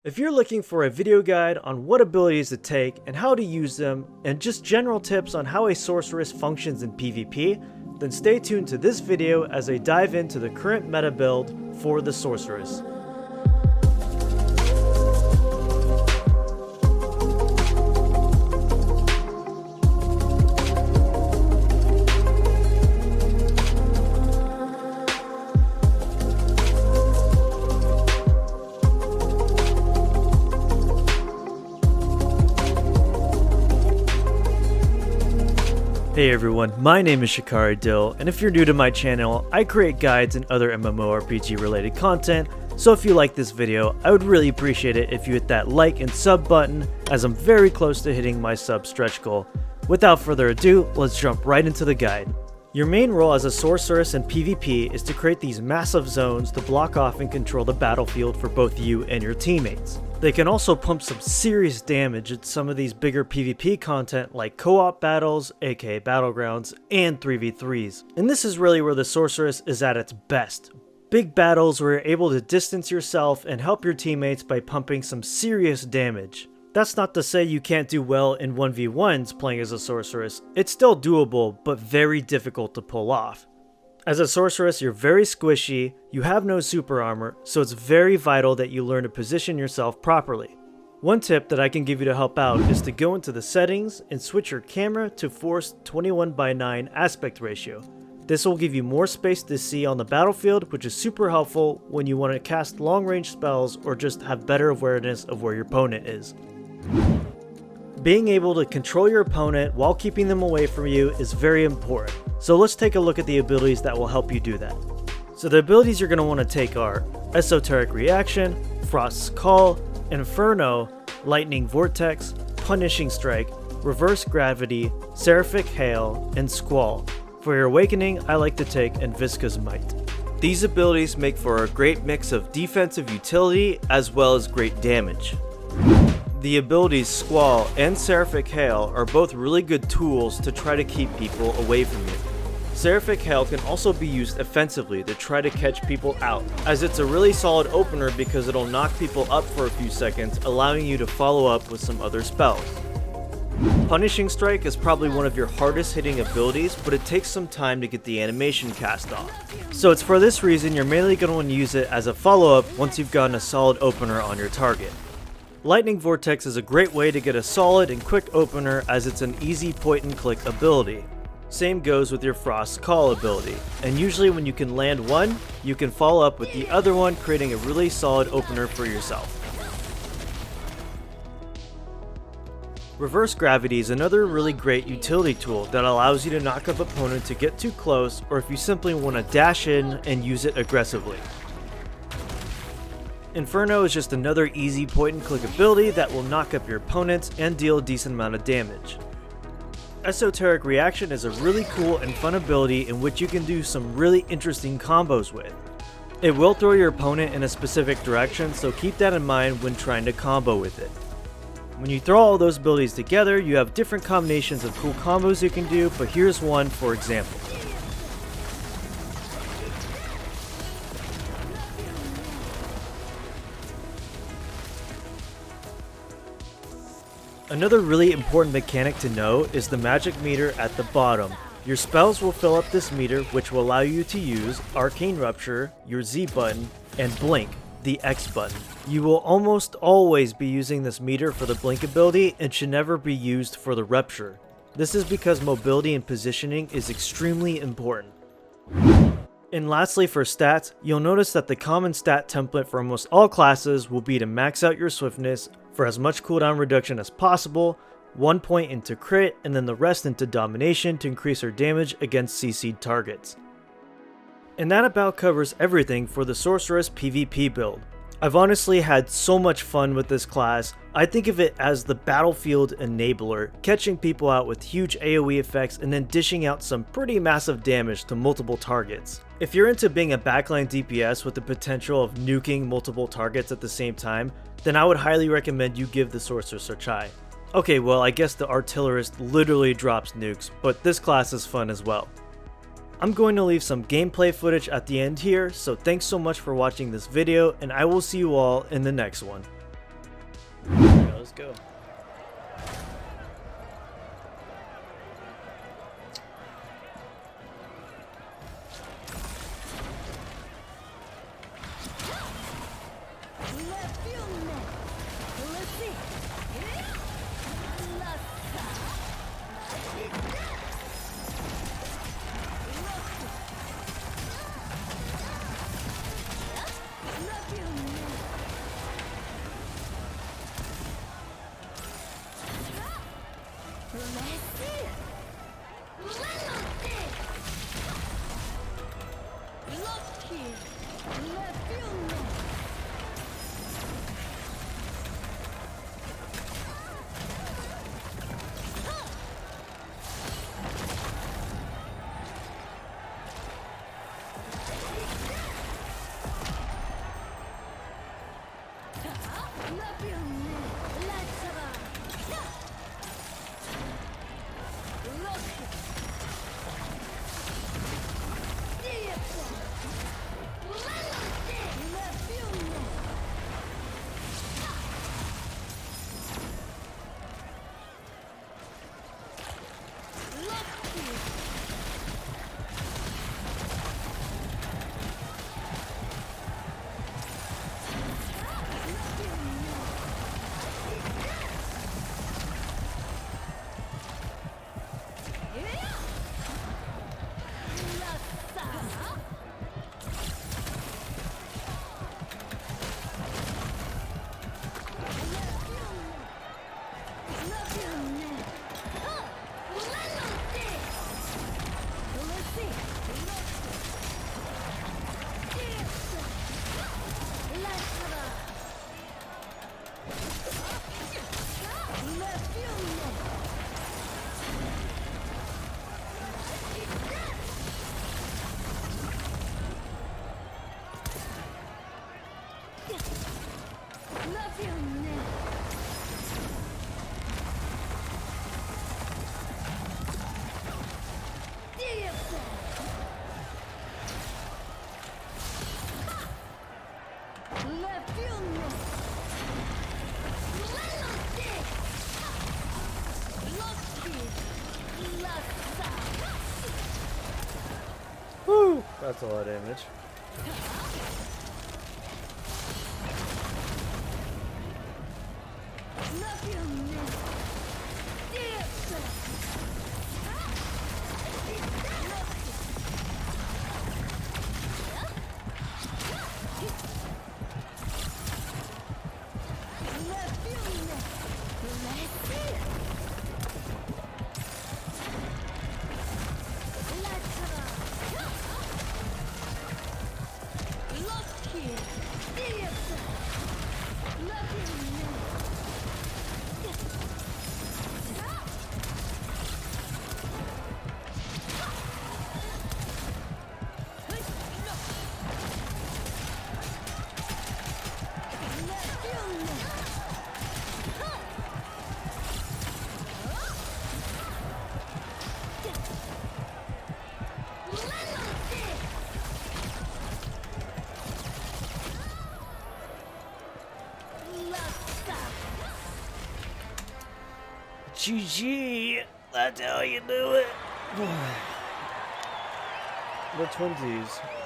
If you're looking for a video guide on what abilities to take and how to use them, and just general tips on how a sorceress functions in PvP, then stay tuned to this video as I dive into the current meta build for the sorceress. Hey everyone, my name is Shikari Dill, and if you're new to my channel, I create guides and other MMORPG related content, so if you like this video, I would really appreciate it if you hit that like and sub button, as I'm very close to hitting my sub stretch goal. Without further ado, let's jump right into the guide. Your main role as a sorceress in PvP is to create these massive zones to block off and control the battlefield for both you and your teammates. They can also pump some serious damage in some of these bigger PvP content like co-op battles, aka battlegrounds, and 3v3s. And this is really where the sorceress is at its best. Big battles where you're able to distance yourself and help your teammates by pumping some serious damage. That's not to say you can't do well in 1v1s playing as a sorceress. It's still doable, but very difficult to pull off. As a sorceress, you're very squishy, you have no super armor, so it's very vital that you learn to position yourself properly. One tip that I can give you to help out is to go into the settings and switch your camera to forced 21:9 aspect ratio. This will give you more space to see on the battlefield, which is super helpful when you want to cast long range spells or just have better awareness of where your opponent is. Being able to control your opponent while keeping them away from you is very important. So let's take a look at the abilities that will help you do that. So the abilities you're going to want to take are Esoteric Reaction, Frost's Call, Inferno, Lightning Vortex, Punishing Strike, Reverse Gravity, Seraphic Hail, and Squall. For your Awakening, I like to take Envisca's Might. These abilities make for a great mix of defensive utility as well as great damage. The abilities Squall and Seraphic Hail are both really good tools to try to keep people away from you. Seraphic Hail can also be used offensively to try to catch people out, as it's a really solid opener because it'll knock people up for a few seconds, allowing you to follow up with some other spells. Punishing Strike is probably one of your hardest hitting abilities, but it takes some time to get the animation cast off. So it's for this reason you're mainly going to want to use it as a follow-up once you've gotten a solid opener on your target. Lightning Vortex is a great way to get a solid and quick opener as it's an easy point and click ability. Same goes with your Frost's Call ability, and usually when you can land one, you can follow up with the other one, creating a really solid opener for yourself. Reverse Gravity is another really great utility tool that allows you to knock up opponents to get too close, or if you simply want to dash in and use it aggressively. Inferno is just another easy point and click ability that will knock up your opponents and deal a decent amount of damage. Esoteric Reaction is a really cool and fun ability in which you can do some really interesting combos with. It will throw your opponent in a specific direction, so keep that in mind when trying to combo with it. When you throw all those abilities together, you have different combinations of cool combos you can do, but here's one for example. Another really important mechanic to know is the magic meter at the bottom. Your spells will fill up this meter, which will allow you to use Arcane Rupture, your Z button, and Blink, the X button. You will almost always be using this meter for the Blink ability and should never be used for the Rupture. This is because mobility and positioning is extremely important. And lastly, for stats, you'll notice that the common stat template for almost all classes will be to max out your swiftness for as much cooldown reduction as possible, 1 point into crit, and then the rest into domination to increase her damage against CC'd targets. And that about covers everything for the Sorceress PvP build. I've honestly had so much fun with this class. I think of it as the battlefield enabler, catching people out with huge AoE effects and then dishing out some pretty massive damage to multiple targets. If you're into being a backline DPS with the potential of nuking multiple targets at the same time, then I would highly recommend you give the Sorceress a try. Okay, well, I guess the Artillerist literally drops nukes, but this class is fun as well. I'm going to leave some gameplay footage at the end here, so thanks so much for watching this video, and I will see you all in the next one. Alright, let's go. Woo! That's a lot of damage. GG! That's how you do it! The twinsies.